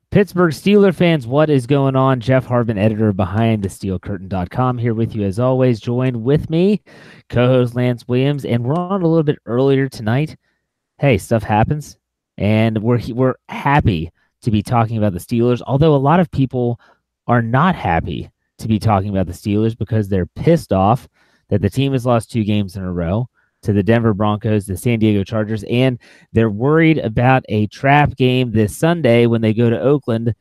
Pittsburgh Steelers fans, what is going on? Jeff Hartman, editor of BehindTheSteelCurtain.com, here with you as always. Joined with me, co-host Lance Williams, and we're on a little bit earlier tonight. Hey, stuff happens, and we're happy to be talking about the Steelers. Although a lot of people are not happy to be talking about the Steelers because they're pissed off that the team has lost 2 games in a row to the Denver Broncos, the San Diego Chargers, and they're worried about a trap game this Sunday when they go to Oakland.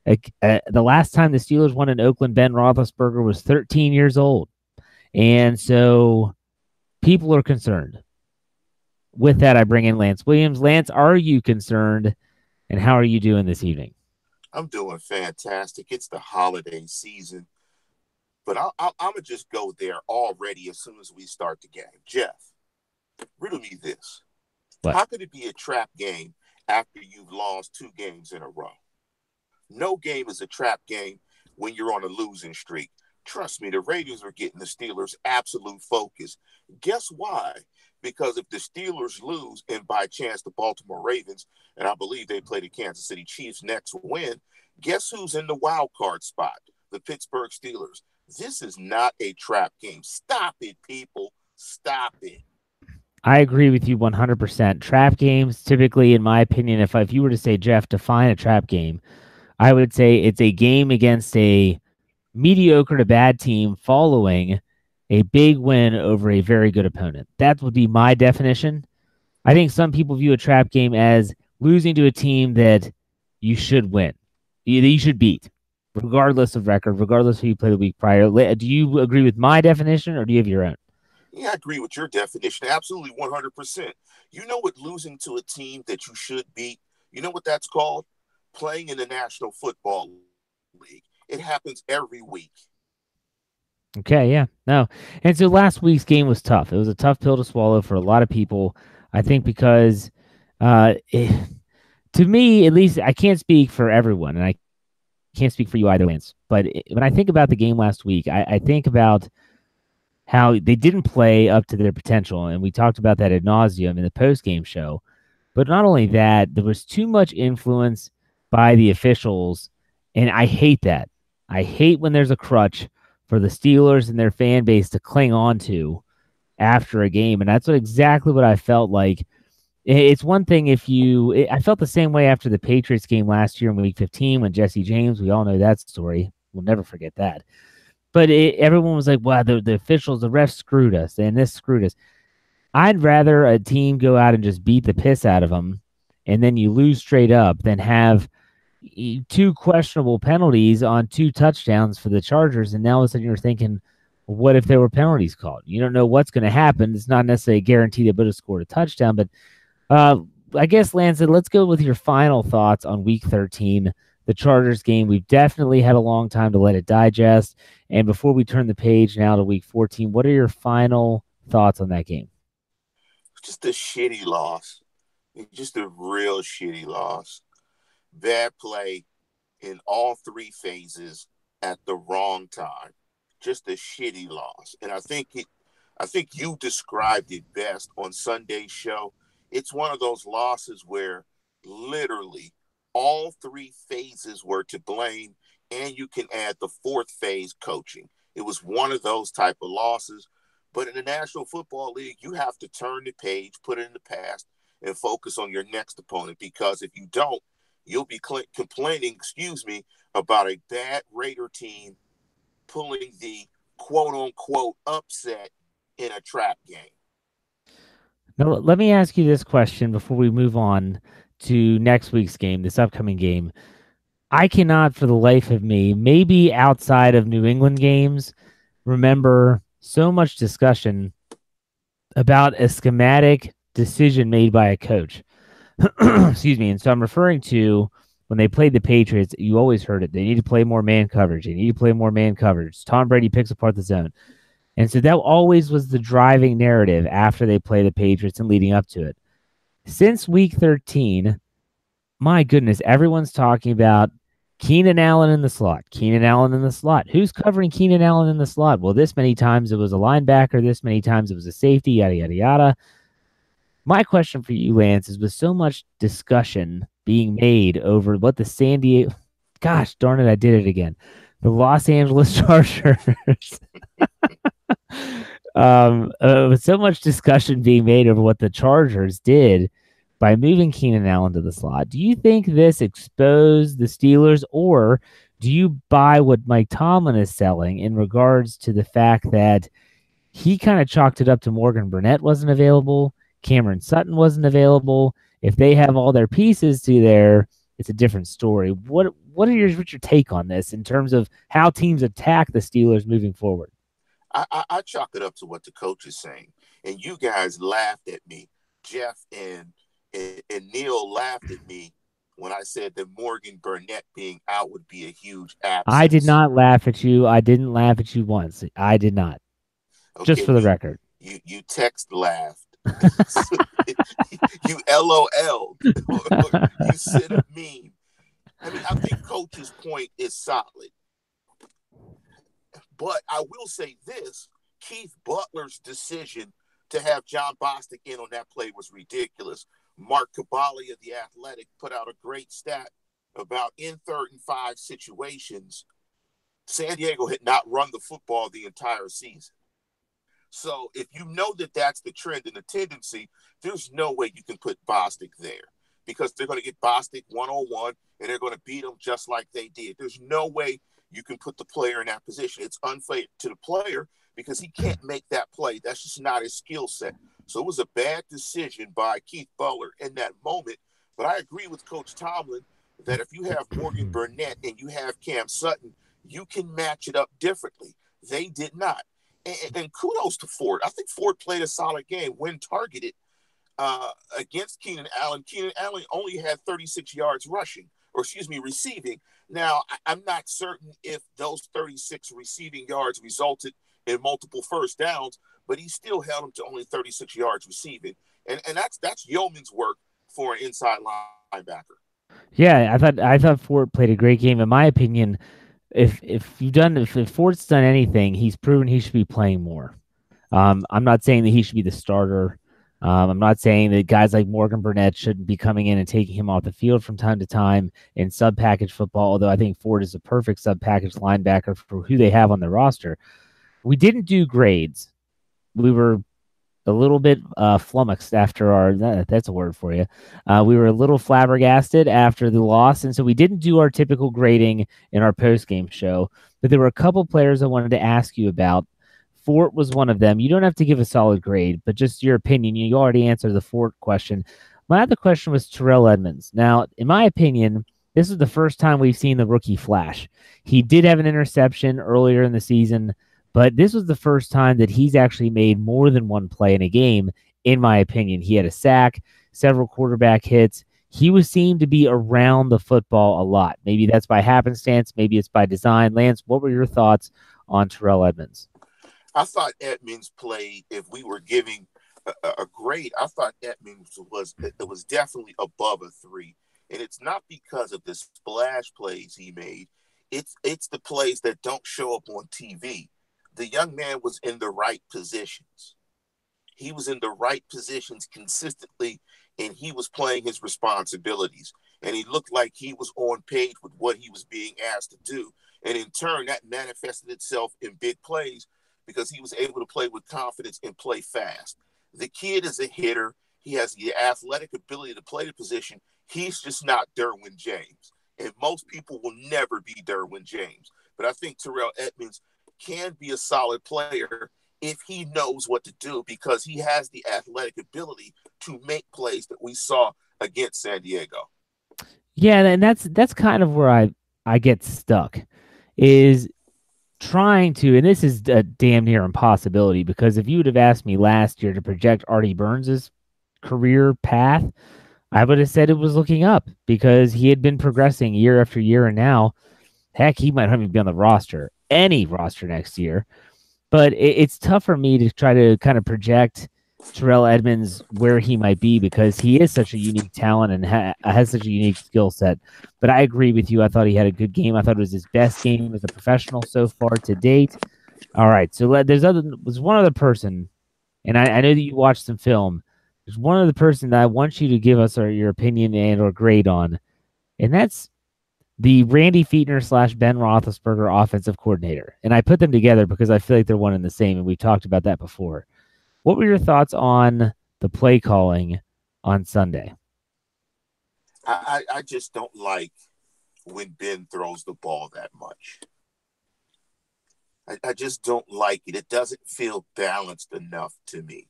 The last time the Steelers won in Oakland, Ben Roethlisberger was 13 years old. And so people are concerned. With that, I bring in Lance Williams. Lance, are you concerned, and how are you doing this evening? I'm doing fantastic. It's the holiday season, but I'm going to just go there already as soon as we start the game. Jeff, riddle me this. What? How could it be a trap game after you've lost 2 games in a row? No game is a trap game when you're on a losing streak. Trust me, the Raiders are getting the Steelers' absolute focus. Guess why? Because if the Steelers lose and by chance the Baltimore Ravens, and I believe they play the Kansas City Chiefs next win, guess who's in the wild card spot? The Pittsburgh Steelers. This is not a trap game. Stop it, people. Stop it. I agree with you 100%. Trap games, typically, in my opinion, if you were to say, Jeff, define a trap game, I would say it's a game against a mediocre to bad team following a big win over a very good opponent. That would be my definition. I think some people view a trap game as losing to a team that you should win, that you should beat, regardless of record, regardless of who you played the week prior. Do you agree with my definition, or do you have your own? Yeah, I agree with your definition. Absolutely 100%. You know what losing to a team that you should beat, you know what that's called? Playing in the National Football League. It happens every week. Okay, yeah, no. And so last week's game was tough. It was a tough pill to swallow for a lot of people, I think, because to me, at least, I can't speak for everyone, and I can't speak for you either, Lance. But when I think about the game last week, I think about how they didn't play up to their potential, and we talked about that ad nauseum in the post-game show. But not only that, there was too much influence by the officials, and I hate that. I hate when there's a crutch for the Steelers and their fan base to cling on to after a game, and that's exactly what I felt like. It's one thing I felt the same way after the Patriots game last year in Week 15 when Jesse James, we all know that story. We'll never forget that. But everyone was like, wow, the officials, the refs screwed us, and this screwed us. I'd rather a team go out and just beat the piss out of them, and then you lose straight up, than have 2 questionable penalties on 2 touchdowns for the Chargers, and now all of a sudden you're thinking, well, what if there were penalties called? You don't know what's going to happen. It's not necessarily a guarantee they would have scored a touchdown, but I guess, Lance, let's go with your final thoughts on Week 13, the Chargers game. We've definitely had a long time to let it digest. And before we turn the page now to Week 14, what are your final thoughts on that game? Just a shitty loss. Just a real shitty loss. Bad play in all 3 phases at the wrong time. Just a shitty loss. And I think you described it best on Sunday's show. It's one of those losses where literally all 3 phases were to blame, and you can add the 4th phase, coaching. It was one of those type of losses. But in the National Football League, you have to turn the page, put it in the past, and focus on your next opponent, because if you don't, you'll be complaining, about a bad Raider team pulling the quote-unquote upset in a trap game. Now, let me ask you this question before we move on to next week's game, this upcoming game. I cannot, for the life of me, maybe outside of New England games, remember so much discussion about a schematic decision made by a coach. Excuse me. And so I'm referring to when they played the Patriots, you always heard it. They need to play more man coverage. They need to play more man coverage. Tom Brady picks apart the zone. And so that always was the driving narrative after they play the Patriots and leading up to it. Since Week 13, my goodness, everyone's talking about Keenan Allen in the slot. Keenan Allen in the slot. Who's covering Keenan Allen in the slot? Well, this many times it was a linebacker. This many times it was a safety, yada, yada, yada. My question for you, Lance, is with so much discussion being made over what the San Diego, gosh darn it, I did it again. The Los Angeles Chargers. With so much discussion being made over what the Chargers did by moving Keenan Allen to the slot. Do you think this exposed the Steelers, or do you buy what Mike Tomlin is selling in regards to the fact that he kind of chalked it up to Morgan Burnett wasn't available, Cameron Sutton wasn't available? If they have all their pieces to there, it's a different story. What's your take on this in terms of how teams attack the Steelers moving forward? I chalk it up to what the coach is saying, and you guys laughed at me. Jeff and Neil laughed at me when I said that Morgan Burnett being out would be a huge absence. I did not laugh at you. I didn't laugh at you once. I did not. Okay, just for the record. You text laughed. You LOL'd. You sent a meme. I mean, I think coach's point is solid. But I will say this, Keith Butler's decision to have John Bostic in on that play was ridiculous. Mark Cabali of The Athletic put out a great stat about in 3rd and 5 situations, San Diego had not run the football the entire season. So if you know that that's the trend and the tendency, there's no way you can put Bostic there because they're going to get Bostic one-on-one and they're going to beat him just like they did. There's no way you can put the player in that position. It's unfair to the player because he can't make that play. That's just not his skill set. So it was a bad decision by Keith Butler in that moment. But I agree with Coach Tomlin that if you have Morgan Burnett and you have Cam Sutton, you can match it up differently. They did not. And kudos to Ford. I think Ford played a solid game when targeted against Keenan Allen. Keenan Allen only had 36 yards receiving. Now, I'm not certain if those 36 receiving yards resulted in multiple first downs, but he still held him to only 36 yards receiving. And that's yeoman's work for an inside linebacker. Yeah, I thought Ford played a great game. In my opinion, if Ford's done anything, he's proven he should be playing more. I'm not saying that he should be the starter. I'm not saying that guys like Morgan Burnett shouldn't be coming in and taking him off the field from time to time in sub-package football, although I think Ford is a perfect sub-package linebacker for who they have on their roster. We didn't do grades. We were a little bit flummoxed after that's a word for you. We were a little flabbergasted after the loss, and so we didn't do our typical grading in our post-game show, but there were a couple players I wanted to ask you about. Fort was one of them. You don't have to give a solid grade, but just your opinion. You already answered the Fort question. My other question was Terrell Edmunds. Now, in my opinion, this is the first time we've seen the rookie flash. He did have an interception earlier in the season, but this was the first time that he's actually made more than one play in a game, in my opinion. He had a sack, several quarterback hits. He was seen to be around the football a lot. Maybe that's by happenstance. Maybe it's by design. Lance, what were your thoughts on Terrell Edmunds? I thought Edmunds played, if we were giving a grade, I thought Edmunds was definitely above a 3. And it's not because of the splash plays he made. It's the plays that don't show up on TV. The young man was in the right positions. He was in the right positions consistently, and he was playing his responsibilities. And he looked like he was on page with what he was being asked to do. And in turn, that manifested itself in big plays because he was able to play with confidence and play fast. The kid is a hitter. He has the athletic ability to play the position. He's just not Derwin James. And most people will never be Derwin James. But I think Terrell Edmunds can be a solid player if he knows what to do because he has the athletic ability to make plays that we saw against San Diego. Yeah, and that's kind of where I get stuck is trying to, and this is a damn near impossibility because if you would have asked me last year to project Artie Burns' career path, I would have said it was looking up because he had been progressing year after year, and now, heck, he might not even be on the roster, any roster next year. But it's tough for me to try to kind of project Terrell Edmunds where he might be because he is such a unique talent and has such a unique skill set. But I agree with you. I thought he had a good game. I thought it was his best game as a professional so far to date. All right, so there's one other person, and I know that you watched some film. There's one other person that I want you to give us your opinion and or grade on, and that's the Randy Fichtner / Ben Roethlisberger offensive coordinator. And I put them together because I feel like they're one and the same, and we talked about that before. What were your thoughts on the play calling on Sunday? I just don't like when Ben throws the ball that much. I just don't like it. It doesn't feel balanced enough to me.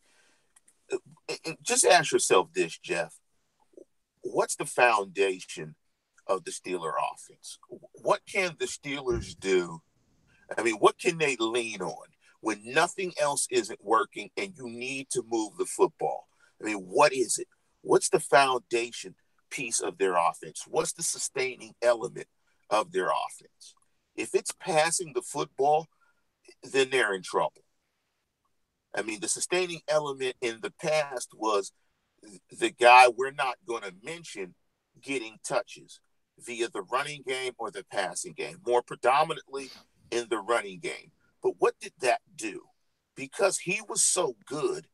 Just ask yourself this, Jeff. What's the foundation of the Steeler offense? What can the Steelers do? I mean, what can they lean on when nothing else isn't working and you need to move the football? I mean, what is it? What's the foundation piece of their offense? What's the sustaining element of their offense? If it's passing the football, then they're in trouble. I mean, the sustaining element in the past was the guy we're not going to mention getting touches via the running game or the passing game, more predominantly in the running game. But what did that do? Because he was so good,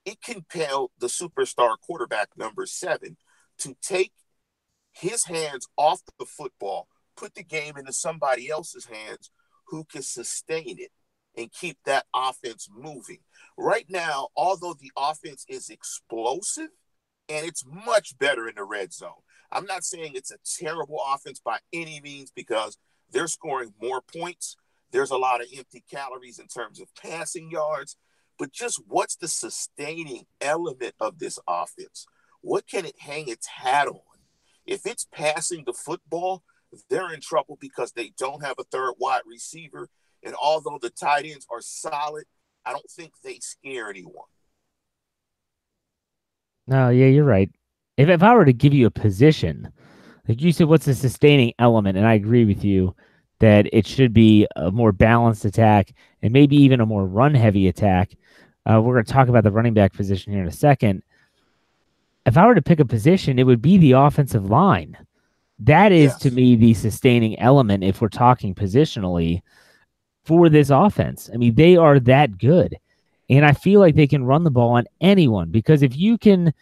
it compelled the superstar quarterback number 7 to take his hands off the football, put the game into somebody else's hands who can sustain it and keep that offense moving. Right now, although the offense is explosive and it's much better in the red zone, I'm not saying it's a terrible offense by any means because they're scoring more points. There's a lot of empty calories in terms of passing yards, but just what's the sustaining element of this offense? What can it hang its hat on? If it's passing the football, they're in trouble because they don't have a third wide receiver. And although the tight ends are solid, I don't think they scare anyone. No, yeah, you're right. If I were to give you a position, like you said, what's the sustaining element? And I agree with you that it should be a more balanced attack and maybe even a more run heavy attack. We're going to talk about the running back position here in a second. If I were to pick a position, it would be the offensive line. That is to Yes. me the sustaining element if we're talking positionally for this offense. I mean, they are that good. And I feel like they can run the ball on anyone because if you can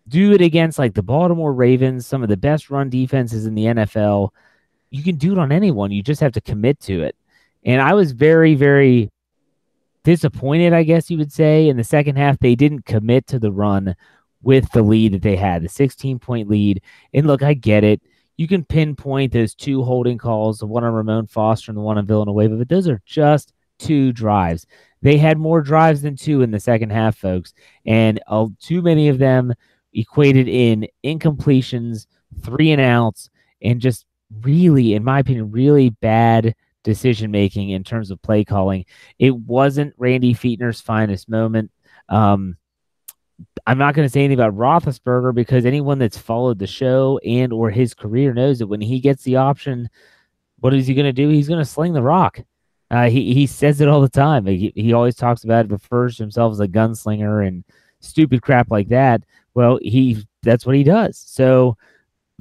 do it against like the Baltimore Ravens, some of the best run defenses in the NFL, you can do it on anyone. You just have to commit to it. And I was very, very disappointed, I guess you would say, in the second half. They didn't commit to the run with the lead that they had, the 16-point lead. And look, I get it. You can pinpoint those 2 holding calls, the one on Ramon Foster and the one on Villanueva, but those are just 2 drives. They had more drives than 2 in the second half, folks, and too many of them equated in incompletions, 3 and outs, and just really, in my opinion, really bad decision making in terms of play calling. It wasn't Randy Fichtner's finest moment. I'm not going to say anything about Roethlisberger because anyone that's followed the show and or his career knows that when he gets the option, what is he going to do? He's going to sling the rock. He says it all the time. He always talks about it, refers to himself as a gunslinger and stupid crap like that. Well, that's what he does. So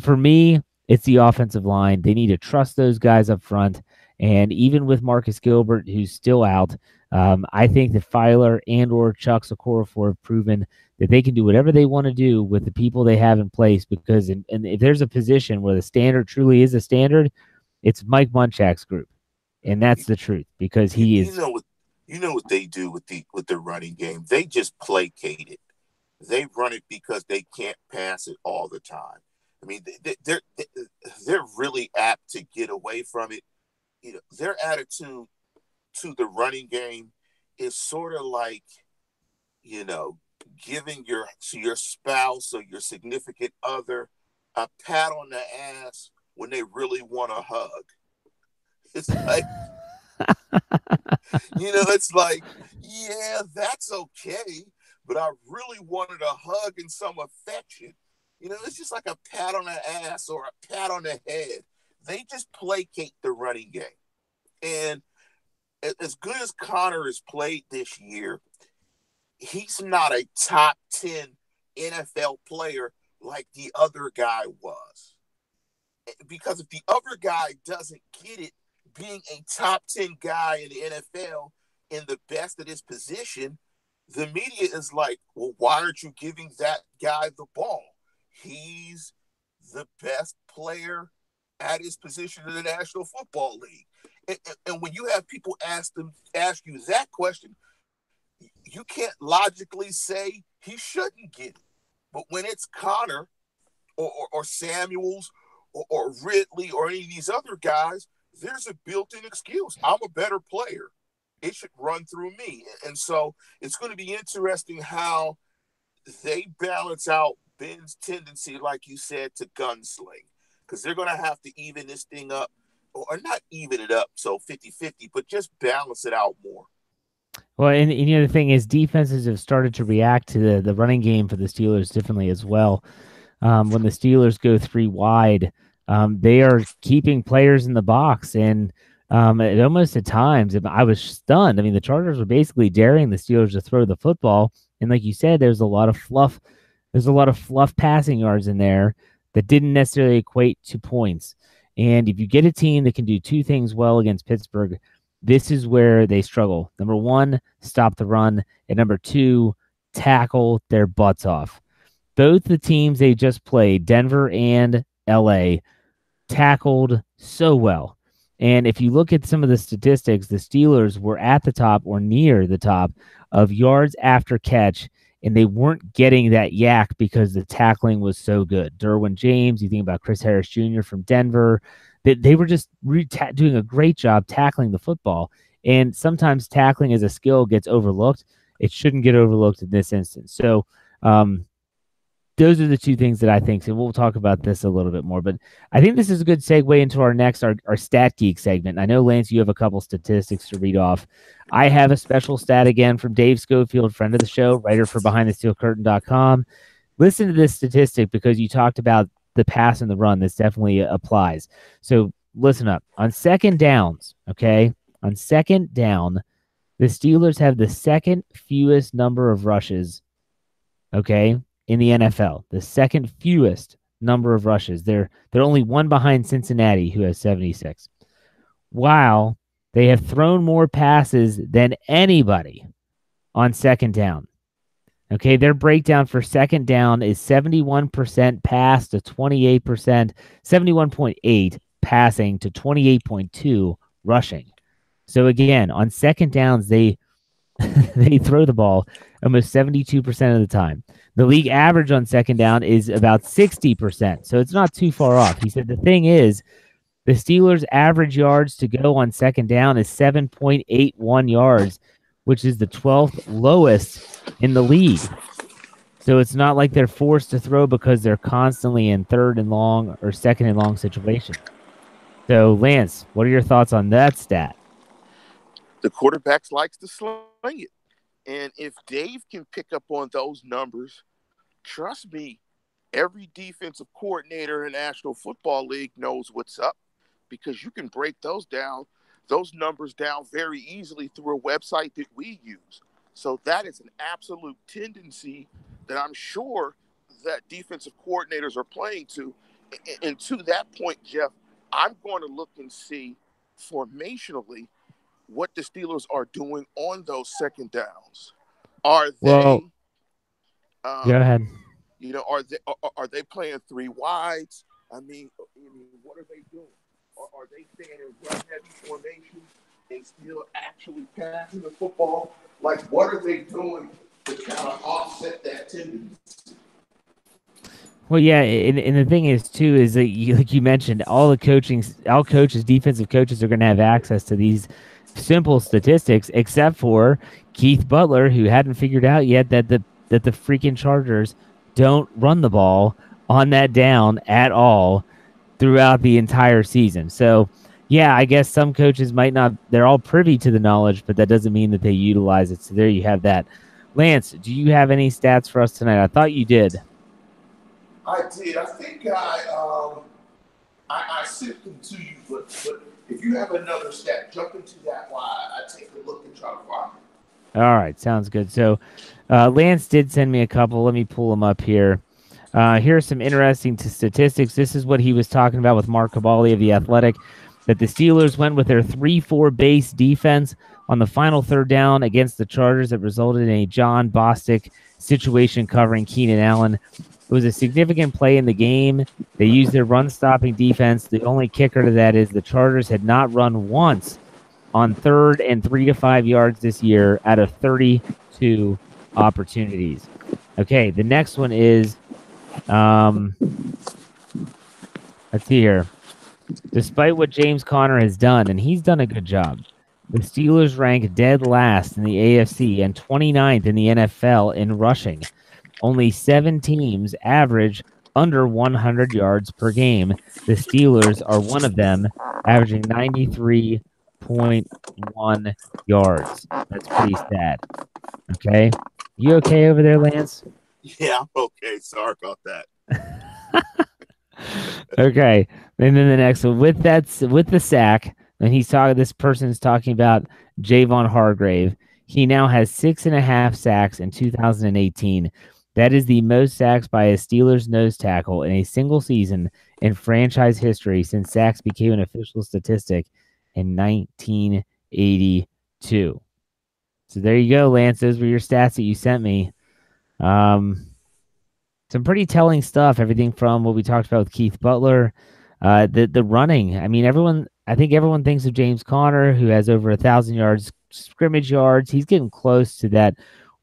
for me, it's the offensive line. They need to trust those guys up front. And even with Marcus Gilbert, who's still out, I think that Filer and or Chuck Okorafor have proven that they can do whatever they want to do with the people they have in place. Because and if there's a position where the standard truly is a standard, it's Mike Munchak's group, and that's the truth because You, he you is. know what you know what they do with the running game. They just placate it. They run it because they can't pass it all the time. I mean, they're really apt to get away from it. You know, their attitude to the running game is sort of like, you know, giving your spouse or your significant other a pat on the ass when they really want a hug. It's like, it's like, yeah, that's okay, but I really wanted a hug and some affection. It's just like a pat on the ass or a pat on the head. They just placate the running game. And as good as Connor has played this year, he's not a top 10 NFL player like the other guy was. Because if the other guy doesn't get it, being a top 10 guy in the NFL in the best of his position, the media is like, well, why aren't you giving that guy the ball? He's the best player at his position in the National Football League. And when you have people ask you that question, you can't logically say he shouldn't get it. But when it's Connor or Samuels or Ridley or any of these other guys, there's a built-in excuse. I'm a better player. It should run through me. And so it's going to be interesting how they balance out Ben's tendency, like you said, to gunsling. Because they're going to have to even this thing up, or not even it up, so 50-50, but just balance it out more. Well, and the other thing is defenses have started to react to the running game for the Steelers differently as well. When the Steelers go three wide, they are keeping players in the box, and almost at times, I was stunned. I mean, the Chargers were basically daring the Steelers to throw the football, and like you said, there's a lot of fluff. There's a lot of fluff passing yards in there that didn't necessarily equate to points. And if you get a team that can do two things well against Pittsburgh, this is where they struggle. Number one, stop the run, and number two, tackle their butts off. Both the teams they just played, Denver and LA, tackled so well. And if you look at some of the statistics, the Steelers were at the top or near the top of yards after catch, and they weren't getting that yak because the tackling was so good. Derwin James, you think about Chris Harris Jr. from Denver, they were just doing a great job tackling the football. And sometimes tackling as a skill gets overlooked. It shouldn't get overlooked in this instance. So those are the two things that I think. And we'll talk about this a little bit more. But I think this is a good segue into our Stat Geek segment. I know, Lance, you have a couple statistics to read off. I have a special stat again from Dave Schofield, friend of the show, writer for BehindTheSteelCurtain.com. Listen to this statistic because you talked about the pass and the run. This definitely applies. So listen up. On second downs, okay? On second down, the Steelers have the second fewest number of rushes, okay, in the NFL. The second fewest number of rushes. They're only one behind Cincinnati, who has 76. While they have thrown more passes than anybody on second down. Okay, their breakdown for second down is 71% pass to 28%, 71.8 passing to 28.2 rushing. So again, on second downs, they throw the ball almost 72% of the time. The league average on second down is about 60%, so it's not too far off. He said the thing is, the Steelers' average yards to go on second down is 7.81 yards, which is the 12th lowest in the league. So it's not like they're forced to throw because they're constantly in third and long or second and long situations. So, Lance, what are your thoughts on that stat? The quarterbacks likes to sling it. And if Dave can pick up on those numbers, trust me, every defensive coordinator in the National Football League knows what's up, because you can break those numbers down very easily through a website that we use. So that is an absolute tendency that I'm sure that defensive coordinators are playing to. And to that point, Jeff, I'm going to look and see formationally what the Steelers are doing on those second downs. Are they? Go ahead. You know, are they playing three wides? I mean, what are they doing? Are they staying in run-heavy formation and still actually passing the football? Like, what are they doing to kind of offset that tendency? Well, yeah, and the thing is, too, is that, like you mentioned, all coaches, defensive coaches are going to have access to these simple statistics, except for Keith Butler, who hadn't figured out yet that the freaking Chargers don't run the ball on that down at all throughout the entire season. So, yeah, I guess some coaches might not, they're all privy to the knowledge, but that doesn't mean that they utilize it. So there you have that. Lance, do you have any stats for us tonight? I thought you did. I did. I think I sent them to you, but if you have another stat, jump into that while I take a look and try to find it. All right, sounds good. So Lance did send me a couple. Let me pull them up here. Here are some interesting statistics. This is what he was talking about with Mark Cabali of The Athletic, that the Steelers went with their 3-4 base defense on the final third down against the Chargers that resulted in a John Bostic situation covering Keenan Allen. It was a significant play in the game. They used their run-stopping defense. The only kicker to that is the Chargers had not run once on 3rd and 3 to 5 yards this year out of 32 opportunities. Okay, the next one is, let's see here. Despite what James Conner has done, and he's done a good job, the Steelers rank dead last in the AFC and 29th in the NFL in rushing. Only 7 teams average under 100 yards per game. The Steelers are one of them, averaging 93.1 yards. That's pretty sad. Okay. You okay over there, Lance? Yeah, I'm okay. Sorry about that. Okay. And then the next one with the sack, and this person's talking about Javon Hargrave. He now has 6.5 sacks in 2018. That is the most sacks by a Steelers nose tackle in a single season in franchise history since sacks became an official statistic in 1982. So there you go, Lance. Those were your stats that you sent me. Some pretty telling stuff. Everything from what we talked about with Keith Butler, the running. I mean, I think everyone thinks of James Conner, who has over 1,000 yards scrimmage yards. He's getting close to that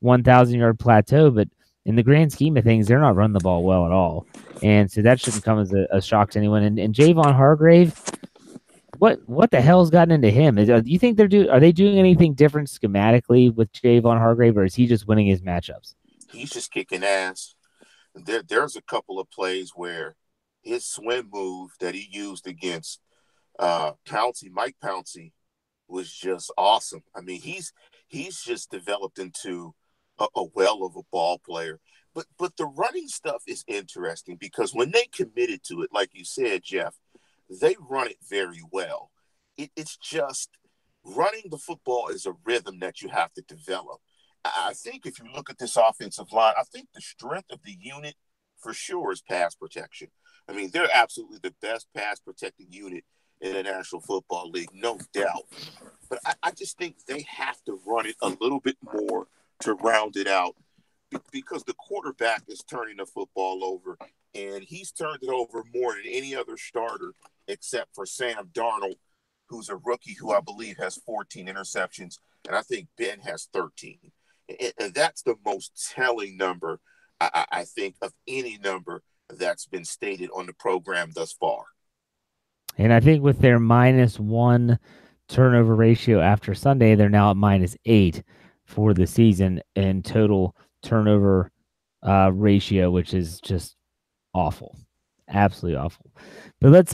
1,000-yard plateau, but in the grand scheme of things, they're not running the ball well at all, and so that shouldn't come as a shock to anyone. And Javon Hargrave, what the hell's gotten into him? Do you think are they doing anything different schematically with Javon Hargrave, or is he just winning his matchups? He's just kicking ass. There's a couple of plays where his swim move that he used against Mike Pouncey, was just awesome. I mean, he's just developed into a well of a ball player. But the running stuff is interesting because when they committed to it, like you said, Jeff, they run it very well. It's just running the football is a rhythm that you have to develop. I think if you look at this offensive line, I think the strength of the unit for sure is pass protection. I mean, they're absolutely the best pass protecting unit in the National Football League, no doubt. But I just think they have to run it a little bit more to round it out because the quarterback is turning the football over, and he's turned it over more than any other starter except for Sam Darnold, who's a rookie who I believe has 14 interceptions, and I think Ben has 13. And that's the most telling number, I think, of any number that's been stated on the program thus far. And I think with their -1 turnover ratio after Sunday, they're now at -8 for the season in total turnover ratio, which is just awful, absolutely awful. But let's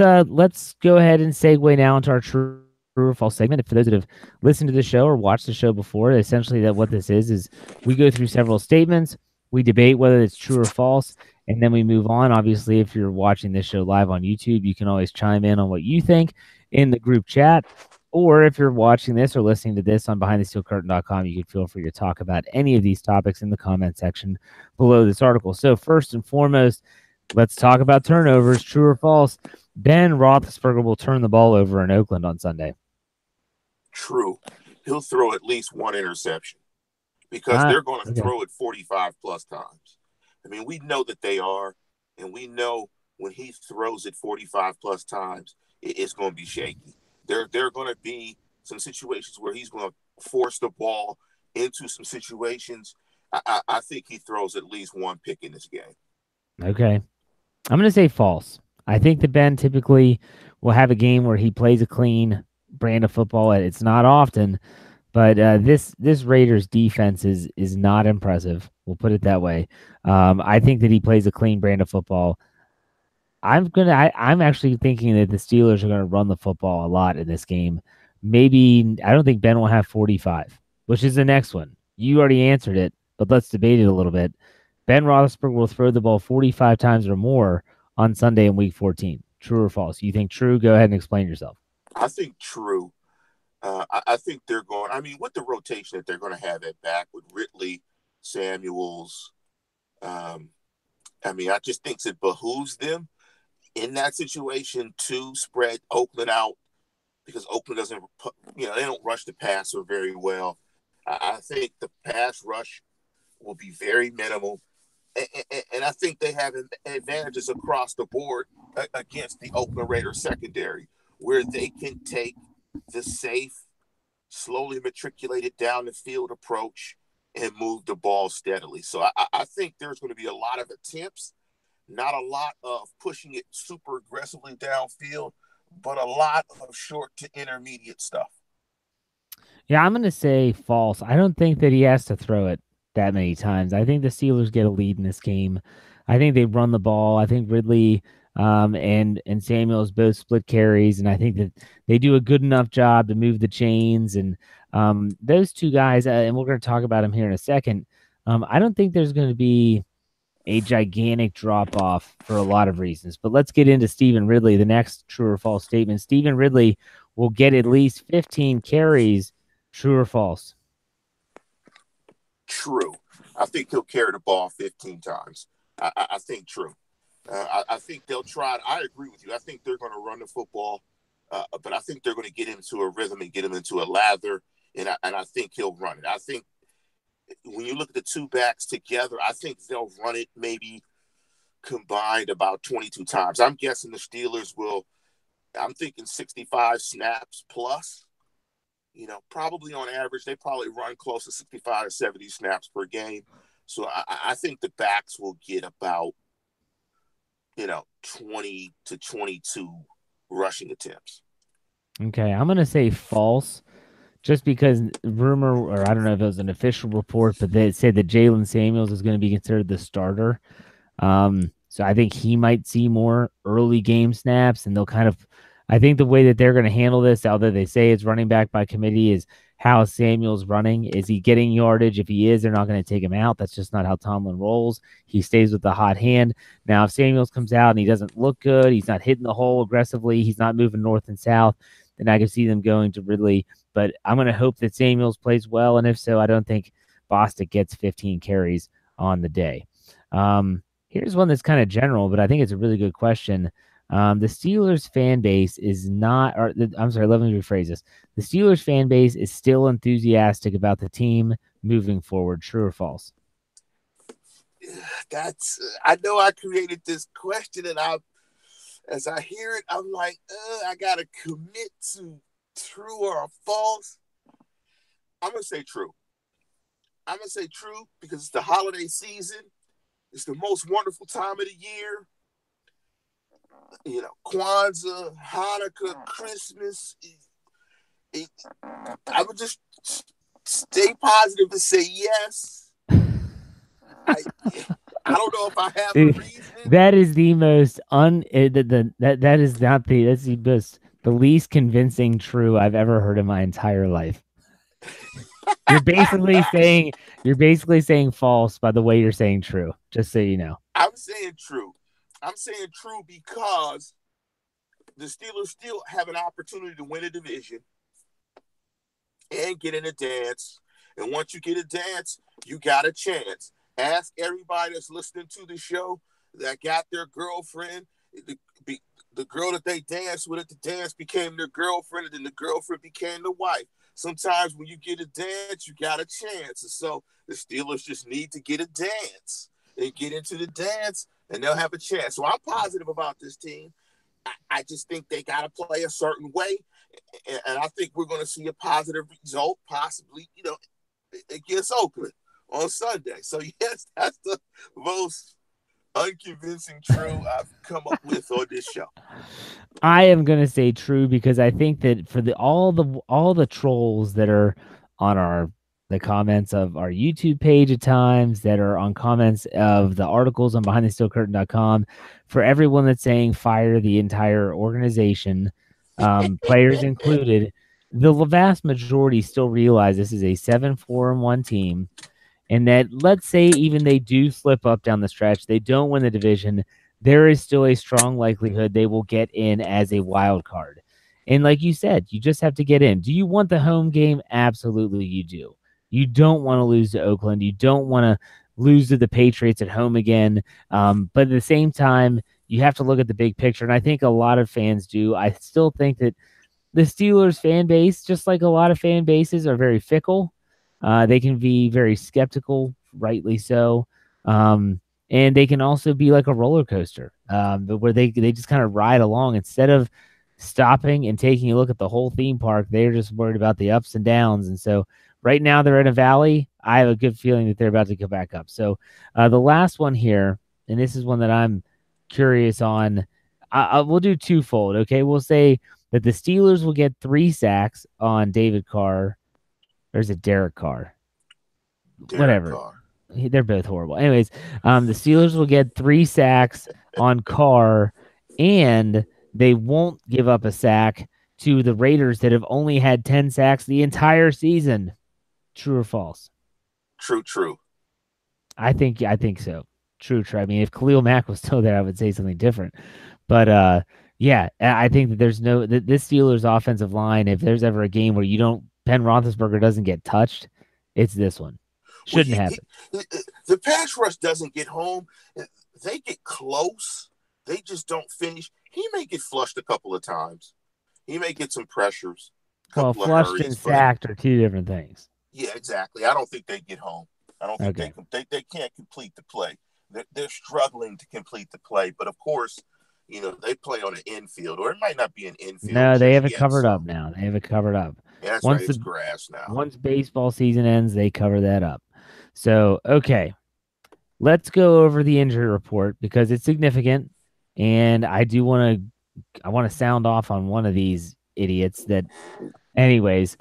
go ahead and segue now into our true or false segment. For those that have listened to the show or watched the show before, essentially that what this is we go through several statements, we debate whether it's true or false, and then we move on. Obviously, if you're watching this show live on YouTube, you can always chime in on what you think in the group chat. Or if you're watching this or listening to this on BehindTheSteelCurtain.com, you can feel free to talk about any of these topics in the comment section below this article. So first and foremost, let's talk about turnovers. True or false? Ben Roethlisberger will turn the ball over in Oakland on Sunday. True. He'll throw at least one interception because they're going to throw it 45 plus times. I mean, we know that they are, and we know when he throws it 45 plus times, it's going to be shaky. There are going to be some situations where he's going to force the ball into some situations. I think he throws at least one pick in this game. Okay. I'm going to say false. I think that Ben typically will have a game where he plays a clean brand of football. It's not often, but this Raiders defense is not impressive. We'll put it that way. I think that he plays a clean brand of football. I'm actually thinking that the Steelers are going to run the football a lot in this game. Maybe I don't think Ben will have 45, which is the next one. You already answered it, but let's debate it a little bit. Ben Roethlisberger will throw the ball 45 times or more on Sunday in Week 14. True or false? You think true? Go ahead and explain yourself. I think true. I think they're going. I mean, with the rotation that they're going to have at back with Ridley, Samuels. I mean, I just think it behooves them in that situation to spread Oakland out because Oakland doesn't, they don't rush the passer very well. I think the pass rush will be very minimal. And I think they have advantages across the board against the Oakland Raiders secondary, where they can take the safe, slowly matriculated down the field approach and move the ball steadily. So I think there's going to be a lot of attempts, not a lot of pushing it super aggressively downfield, but a lot of short to intermediate stuff. Yeah, I'm going to say false. I don't think that he has to throw it that many times. I think the Steelers get a lead in this game. I think they run the ball. I think Ridley and Samuels both split carries, and I think that they do a good enough job to move the chains. And those two guys, and we're going to talk about them here in a second. I don't think there's going to be a gigantic drop off for a lot of reasons. But let's get into Stephen Ridley, the next true or false statement. Stephen Ridley will get at least 15 carries. True or false? True. I think he'll carry the ball 15 times. I think true. I think they'll try. I agree with you. I think they're going to run the football, but I think they're going to get into a rhythm and get him into a lather, and I think he'll run it. I think when you look at the two backs together, I think they'll run it maybe combined about 22 times. I'm guessing the Steelers will, I'm thinking 65 snaps plus. Probably on average, they probably run close to 65 to 70 snaps per game. So I think the backs will get about, 20 to 22 rushing attempts. Okay, I'm going to say false just because rumor, or I don't know if it was an official report, but they said that Jalen Samuels is going to be considered the starter. So I think he might see more early game snaps, and they'll I think the way that they're going to handle this, although they say it's running back by committee, is how Samuel's running. Is he getting yardage? If he is, they're not going to take him out. That's just not how Tomlin rolls. He stays with the hot hand. Now, if Samuels comes out and he doesn't look good, he's not hitting the hole aggressively, he's not moving north and south, then I can see them going to Ridley. But I'm going to hope that Samuels plays well, and if so, I don't think Bostic gets 15 carries on the day. Here's one that's kind of general, but I think it's a really good question. The Steelers fan base is not, I'm sorry, let me rephrase this. The Steelers fan base is still enthusiastic about the team moving forward. True or false? I know I created this question, and as I hear it, I'm like, I got to commit to true or false. I'm going to say true. I'm going to say true because it's the holiday season. It's the most wonderful time of the year. Kwanzaa, Hanukkah, Christmas. I would just stay positive and say yes. I don't know if I have a reason. That is the most that is not that's the least convincing true I've ever heard in my entire life. You're basically saying false by the way you're saying true, just so you know. I'm saying true. I'm saying true because the Steelers still have an opportunity to win a division and get in a dance. And once you get a dance, you got a chance. Ask everybody that's listening to the show that got their girlfriend, the girl that they danced with at the dance became their girlfriend, and then the girlfriend became the wife. Sometimes when you get a dance, you got a chance. And so the Steelers just need to get a dance and get into the dance, and they'll have a chance. So I'm positive about this team. I just think they got to play a certain way, and I think we're going to see a positive result, possibly, against Oakland on Sunday. So, yes, that's the most unconvincing true I've come up with on this show. I am going to say true because I think that for all the trolls that are on the comments of our YouTube page at times, that are on comments of the articles on BehindTheSteelCurtain.com, for everyone that's saying fire the entire organization, players included, the vast majority still realize this is a 7-4-1 team, and that let's say even they do slip up down the stretch, they don't win the division, there is still a strong likelihood they will get in as a wild card. And like you said, you just have to get in. Do you want the home game? Absolutely you do. You don't want to lose to Oakland. You don't want to lose to the Patriots at home again. But at the same time, you have to look at the big picture. And I think a lot of fans do. I still think that the Steelers fan base, just like a lot of fan bases, are very fickle. They can be very skeptical, rightly so. Um, and they can also be like a roller coaster, but where they just kind of ride along instead of stopping and taking a look at the whole theme park. They're just worried about the ups and downs. And so right now they're in a valley. I have a good feeling that they're about to go back up. So the last one here, and this is one that I'm curious on. We'll do twofold. Okay, we'll say that the Steelers will get 3 sacks on David Carr. Or is it Derek Carr? Derek Whatever. Carr. They're both horrible. Anyways, the Steelers will get 3 sacks on Carr, and they won't give up a sack to the Raiders that have only had 10 sacks the entire season. True or false? True. I think so. True. I mean, if Khalil Mack was still there, I would say something different. But yeah, I think that there's no this Steelers offensive line. If there's ever a game where you don't Ben Roethlisberger doesn't get touched, it's this one. Shouldn't happen. The pass rush doesn't get home. They get close. They just don't finish. He may get flushed a couple of times. He may get some pressures. Well, flushed and sacked are 2 different things. Yeah, exactly. I don't think they get home. I don't think they can't complete the play. They're struggling to complete the play, but of course, they play on an infield, or it might not be an infield. No, they have it covered up now. They have it covered up. Yeah, that's right. It's grass now. Once baseball season ends, they cover that up. So, okay, let's go over the injury report because it's significant, and I want to sound off on one of these idiots that, anyways.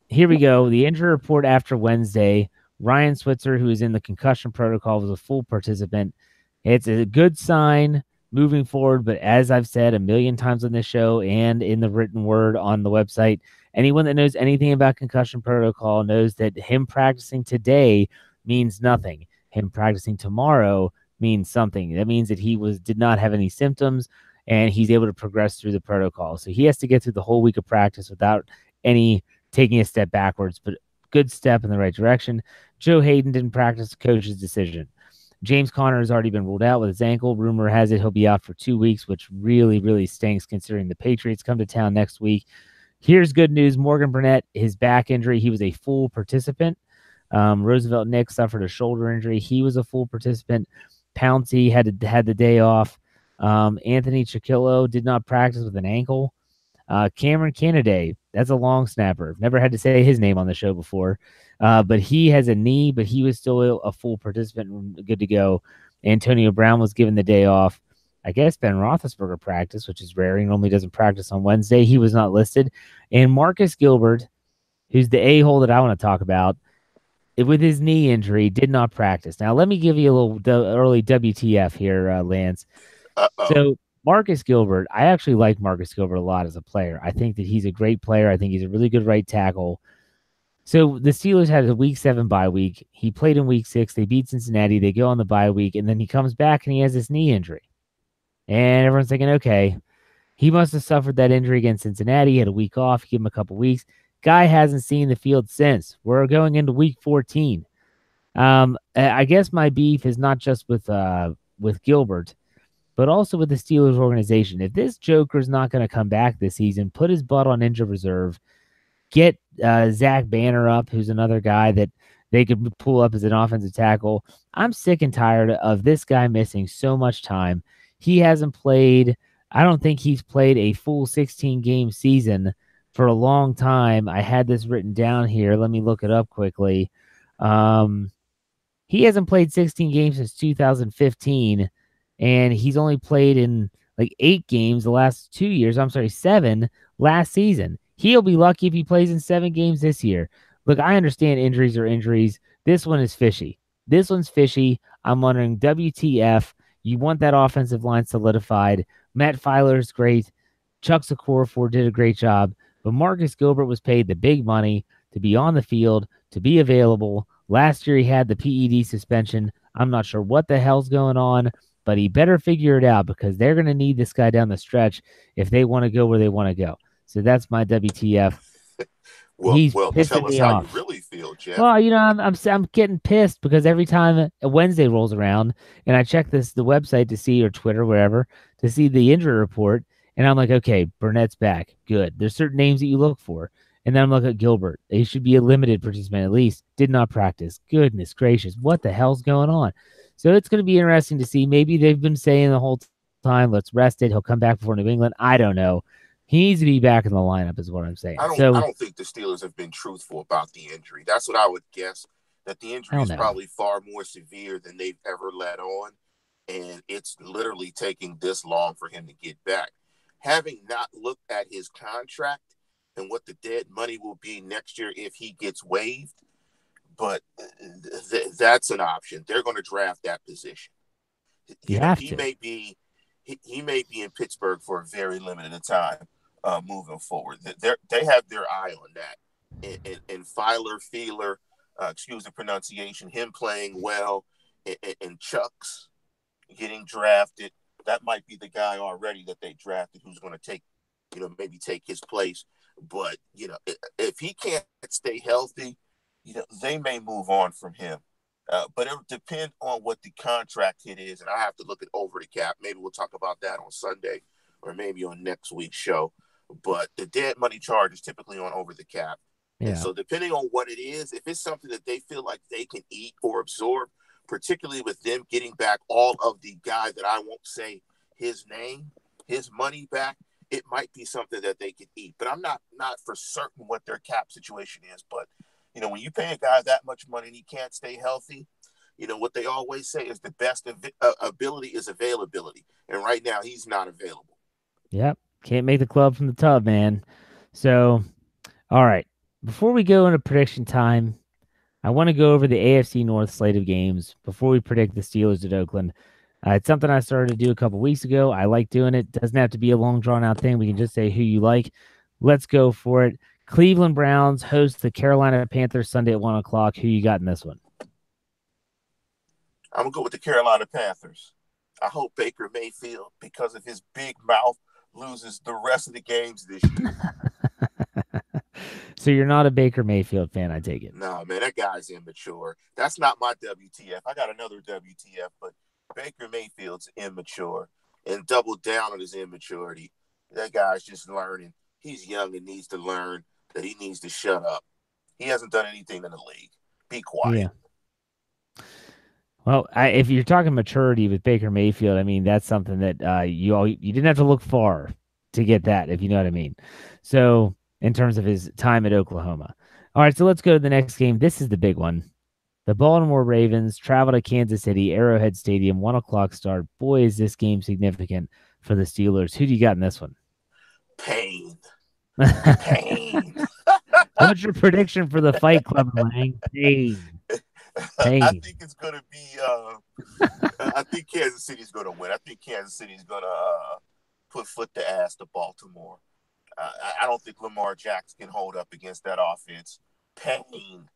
Here we go. The injury report after Wednesday. Ryan Switzer, who is in the concussion protocol, was a full participant. It's a good sign moving forward, but as I've said a million times on this show and in the written word on the website, anyone that knows anything about concussion protocol knows that him practicing today means nothing. Him practicing tomorrow means something. That means that he did not have any symptoms and he's able to progress through the protocol. So he has to get through the whole week of practice without any taking a step backwards, but good step in the right direction. Joe Hayden didn't practice, the coach's decision. James Conner has already been ruled out with his ankle. Rumor has it he'll be out for 2 weeks, which really, really stinks considering the Patriots come to town next week. Here's good news. Morgan Burnett, his back injury, he was a full participant. Roosevelt Nick suffered a shoulder injury. He was a full participant. Pouncey had the day off. Anthony Chiquillo did not practice with an ankle. Cameron Canaday, that's a long snapper. Never had to say his name on the show before. But he has a knee, but he was still a full participant, good to go. Antonio Brown was given the day off. I guess Ben Roethlisberger practiced, which is rare. He normally doesn't practice on Wednesday. He was not listed. And Marcus Gilbert, who's the a-hole that I want to talk about, with his knee injury, did not practice. Now, let me give you a little early WTF here, Lance. So Marcus Gilbert, I actually like Marcus Gilbert a lot as a player. I think that he's a great player. I think he's a really good right tackle. So the Steelers had a week 7 bye week. He played in week 6. They beat Cincinnati. They go on the bye week, and then he comes back and he has this knee injury. And everyone's thinking, okay, he must have suffered that injury against Cincinnati. He had a week off. Give him a couple weeks. Guy hasn't seen the field since. We're going into week 14. I guess my beef is not just with Gilbert, but also with the Steelers organization. If this Joker's not going to come back this season, put his butt on injured reserve. Get Zach Banner up, who's another guy that they could pull up as an offensive tackle. I'm sick and tired of this guy missing so much time. He hasn't played. I don't think he's played a full 16-game season for a long time. I had this written down here. Let me look it up quickly. He hasn't played 16 games since 2015, and he's only played in like 8 games the last 2 years. I'm sorry, 7 last season. He'll be lucky if he plays in 7 games this year. Look, I understand injuries are injuries. This one is fishy. This one's fishy. I'm wondering, WTF? You want that offensive line solidified. Matt Filer's great. Chuck Okorafor did a great job. But Marcus Gilbert was paid the big money to be on the field, to be available. Last year he had the PED suspension. I'm not sure what the hell's going on, but he better figure it out because they're going to need this guy down the stretch if they want to go where they want to go. So that's my WTF. He's tell us how you really feel, Jeff. Well, I'm getting pissed because every time a Wednesday rolls around and I check the website to see, or Twitter, wherever, to see the injury report, And I'm like, okay, Burnett's back. Good. There's certain names that you look for. And then I'm looking at Gilbert. He should be a limited participant at least. Did not practice. Goodness gracious. What the hell's going on? So it's going to be interesting to see. Maybe they've been saying the whole time, let's rest it. He'll come back before New England. I don't know. He needs to be back in the lineup, is what I'm saying. I So, don't think the Steelers have been truthful about the injury. That's what I would guess. That the I injury don't is know. probably far more severe than they've ever let on, and it's literally taking this long for him to get back. Having not looked at his contract and what the dead money will be next year if he gets waived, but that's an option. They're going to draft that position. You You know, have to. he may be in Pittsburgh for a very limited time moving forward. They have their eye on that. And Feeler, excuse the pronunciation, him playing well, and Chuck's getting drafted. That might be the guy already that they drafted who's going to take, maybe take his place. But, if he can't stay healthy, they may move on from him. But it would depend on what the contract hit is, and I have to look it over the cap. Maybe we'll talk about that on Sunday or maybe on next week's show. But the dead money charge is typically on over the cap. And Yeah. so depending on what it is, if it's something that they feel like they can eat or absorb, particularly with them getting back all of the guy that I won't say his name, his money back, it might be something that they could eat. But I'm not for certain what their cap situation is. But when you pay a guy that much money and he can't stay healthy, what they always say is the best ability is availability. And right now, he's not available. Yep. Can't make the club from the tub, man. So, all right. Before we go into prediction time, I want to go over the AFC North slate of games before we predict the Steelers at Oakland. It's something I started to do a couple weeks ago. I like doing it. Doesn't have to be a long drawn out thing. We can just say who you like. Let's go for it. Cleveland Browns host the Carolina Panthers Sunday at 1 o'clock. Who you got in this one? I'm going to go with the Carolina Panthers. I hope Baker Mayfield, because of his big mouth, loses the rest of the games this year. So you're not a Baker Mayfield fan, I take it. No, man, that guy's immature. That's not my WTF. I got another WTF, but Baker Mayfield's immature and double down on his immaturity. That guy's just learning. He's young and needs to learn that he needs to shut up. He hasn't done anything in the league. Be quiet. Yeah. Well, if you're talking maturity with Baker Mayfield, I mean that's something that you didn't have to look far to get that, if you know what I mean. So in terms of his time at Oklahoma, all right. So let's go to the next game. This is the big one. The Baltimore Ravens travel to Kansas City, Arrowhead Stadium, 1 o'clock start. Boy, is this game significant for the Steelers. Who do you got in this one? Pain. Pain. What's your prediction for the Fight Club, Lang? Pain. Pain. I think it's going to be. I think Kansas City's going to win. I think Kansas City's going to put foot to ass to Baltimore. I don't think Lamar Jackson can hold up against that offense. Pain.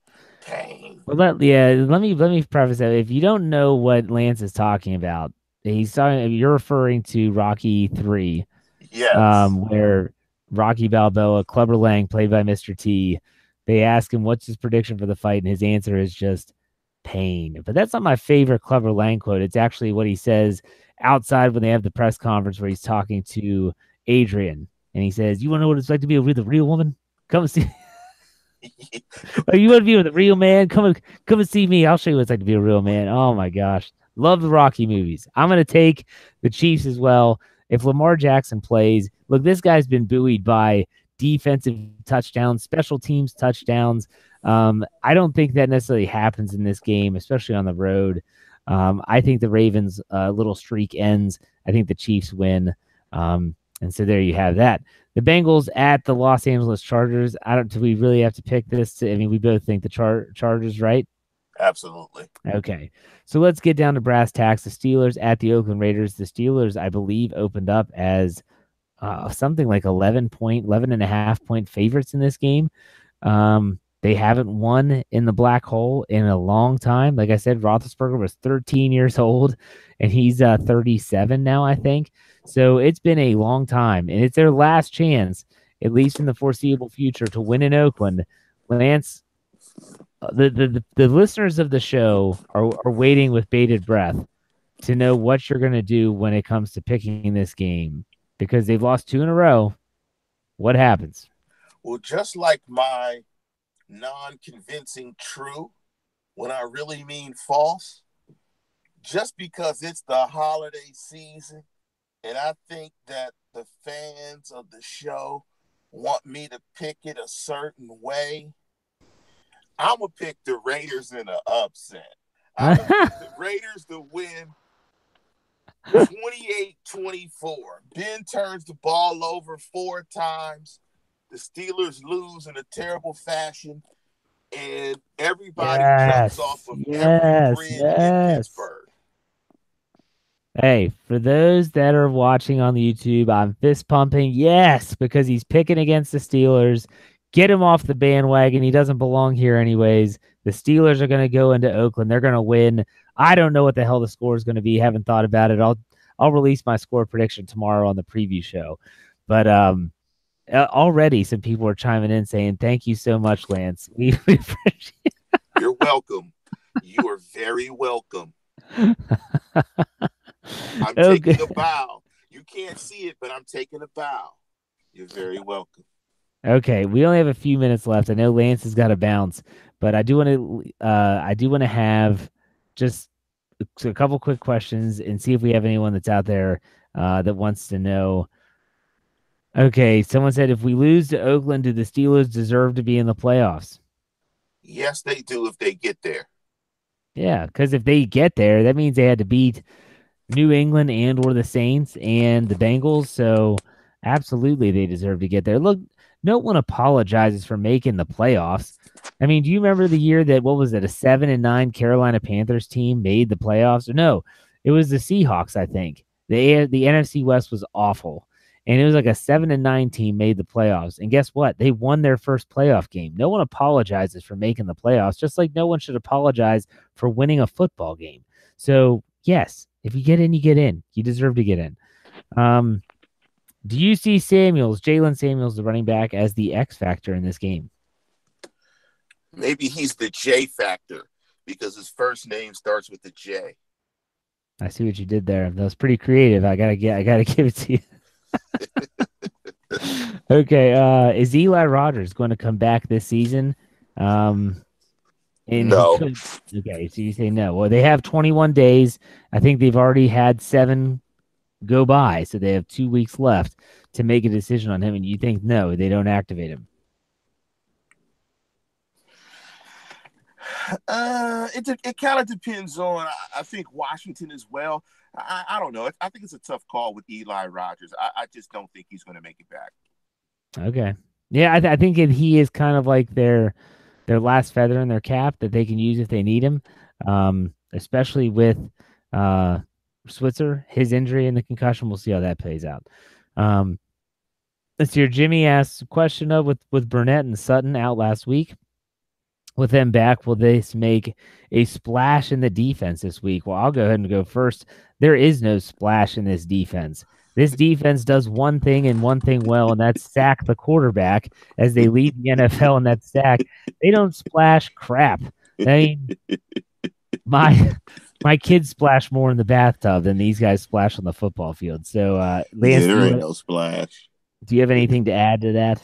Well, let me preface that. If you don't know what Lance is talking about, you're referring to Rocky 3, Yes. where Rocky Balboa, Clubber Lang, played by Mr. T, they ask him what's his prediction for the fight, and his answer is just pain. But that's not my favorite Clubber Lang quote. It's actually what he says outside when they have the press conference where he's talking to Adrian, and he says, "You want to know what it's like to be with a real woman? Come and see." Oh, you want to be with a real man? Come and see me. I'll show you what it's like to be a real man. Oh my gosh. Love the Rocky movies. I'm gonna take the Chiefs as well. If Lamar Jackson plays, look, this guy's been buoyed by defensive touchdowns, special teams touchdowns. I don't think that necessarily happens in this game, especially on the road. I think the Ravens' little streak ends. I think the Chiefs win. And so there you have that. The Bengals at the Los Angeles Chargers. Do we really have to pick this? I mean, we both think the Chargers, right? Absolutely. Okay. So let's get down to brass tacks. The Steelers at the Oakland Raiders. The Steelers, I believe, opened up as something like 11 and a half point favorites in this game. They haven't won in the black hole in a long time. Like I said, Roethlisberger was 13 years old, and he's 37 now, I think. So it's been a long time, and it's their last chance, at least in the foreseeable future, to win in Oakland. Lance, the listeners of the show are waiting with bated breath to know what you're going to do when it comes to picking this game. because they've lost 2 in a row. What happens? Well, just like my non-convincing true when I really mean false, just because it's the holiday season and I think that the fans of the show want me to pick it a certain way, I'm going to pick the Raiders in an upset. I'm going to pick the Raiders to win 28-24. Ben turns the ball over 4 times. The Steelers lose in a terrible fashion. And everybody jumps off of every bridge in Yes. Pittsburgh. Hey, for those that are watching on the YouTube, I'm fist pumping. Yes, because he's picking against the Steelers. Get him off the bandwagon. He doesn't belong here anyways. The Steelers are going to go into Oakland. They're going to win. I don't know what the hell the score is going to be. Haven't thought about it. I'll release my score prediction tomorrow on the preview show. But already some people are chiming in saying, "Thank you so much, Lance. We appreciate it." You're welcome. You are very welcome. I'm taking a bow. You can't see it, but I'm taking a bow. You're very welcome. Okay, we only have a few minutes left. I know Lance has got to bounce, but I do want to have just a couple quick questions and see if we have anyone that's out there that wants to know. Okay, someone said if we lose to Oakland, do the Steelers deserve to be in the playoffs? Yes, they do if they get there. Yeah, because if they get there, that means they had to beat New England and or the Saints and the Bengals. So absolutely they deserve to get there. Look, no one apologizes for making the playoffs. I mean, do you remember the year that what was it, a 7-9 Carolina Panthers team made the playoffs? Or no, it was the Seahawks, I think. The NFC West was awful. And it was like a 7-9 team made the playoffs. And guess what? They won their first playoff game. No one apologizes for making the playoffs, just like no one should apologize for winning a football game. So, yes, if you get in, you get in. You deserve to get in. Do you see Jalen Samuels, the running back, as the X factor in this game? Maybe he's the J factor because his first name starts with the J. I see what you did there. That was pretty creative. I gotta give it to you. Okay. Is Eli Rogers going to come back this season? No. Okay, so you say no. Well, they have 21 days. I think they've already had 7 go by, so they have 2 weeks left to make a decision on him. And you think no, they don't activate him? It kind of depends on. I think Washington as well. I don't know. I think it's a tough call with Eli Rogers. I just don't think he's going to make it back. Okay. Yeah, I think he is kind of like their last feather in their cap that they can use if they need him, especially with Switzer, his injury and the concussion. We'll see how that plays out. Let's hear Jimmy asks a question of with Burnett and Sutton out last week. With them back, will this make a splash in the defense this week? Well, I'll go ahead and go first. There is no splash in this defense. This defense does one thing and one thing well, and that's sack the quarterback as they lead the NFL in that sack. They don't splash crap. I mean, my kids splash more in the bathtub than these guys splash on the football field. So, Lance, there ain't no splash. Do you have anything to add to that?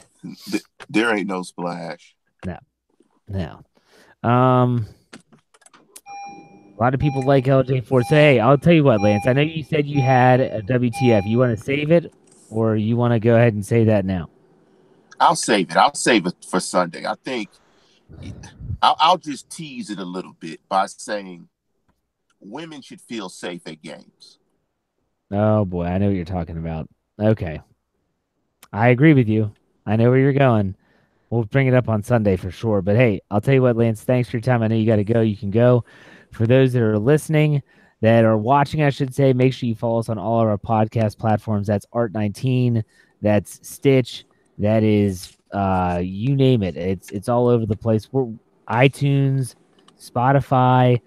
There ain't no splash. No. A lot of people like LJ Ford. So, hey, I'll tell you what, Lance. I know you said you had a WTF. You want to save it, or you want to go ahead and say that now? I'll save it. I'll save it for Sunday. I think I'll just tease it a little bit by saying women should feel safe at games. Oh, boy. I know what you're talking about. Okay. I agree with you. I know where you're going. We'll bring it up on Sunday for sure. But hey, I'll tell you what, Lance, thanks for your time. I know you got to go. You can go. For those that are listening, that are watching, I should say, make sure you follow us on all of our podcast platforms. That's Art19, that's Stitch, that is you name it. It's all over the place. We're iTunes, Spotify.